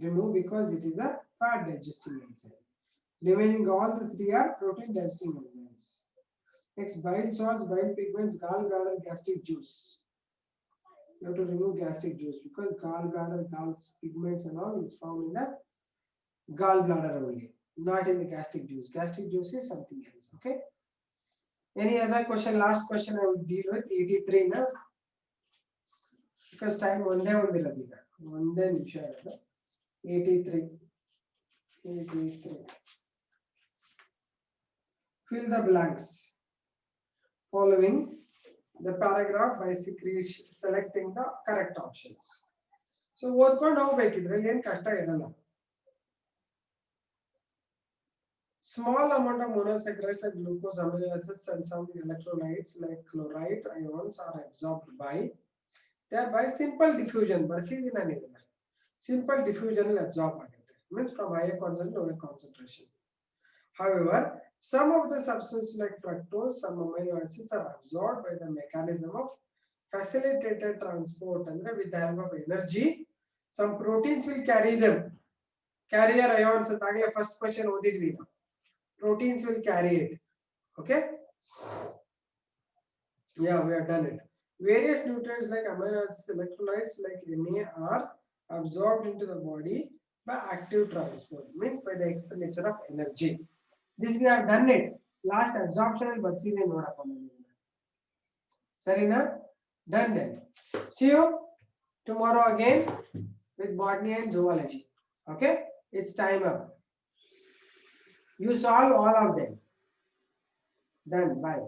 [SPEAKER 1] remove because it is a fat digesting enzyme. Remaining all the 3 are protein digesting enzymes. Next, bile salts, bile pigments, gallbladder, gastric juice. You have to remove gastric juice because gallbladder, gall's pigments and all is found in the gallbladder only, not in the gastric juice. Gastric juice is something else. Okay. Any other question? Last question I will deal with 83 now. Because time ಒಂದೇ ನಿಮಿಷ ಇರೋದು. 83. Fill the blanks following the paragraph by selecting the correct options. So ಓದ್ಕೊಂಡು ಹೋಗ್ಬೇಕಿದ್ರೆ ಏನು ಕಷ್ಟ ಇರಲ್ಲ. Small amount of monosaccharides like glucose, amino acids and some electrolytes like chlorides, ions are absorbed by simple diffusion. Simple diffusion will absorb agate, means from higher concentration to lower concentration. However, some of the substances like fructose, some amino acids are absorbed by the mechanism of facilitated transport, and with the help of energy. Some proteins will carry them. Carrier ions, first question odidvi. Proteins will carry it. Okay? Yeah, we have done it. Various nutrients like amino acids, electrolytes like Na are absorbed into the body by active transport, means by the expenditure of energy. This we have done it. Last absorption and ಬರ್ಸಿದೆ ನೋಡಪ್ಪ ನಾನು. ಸರಿನಾ? Done then. See you tomorrow again with botany and zoology. Okay? It's time up. You solve all of them. Done. Bye.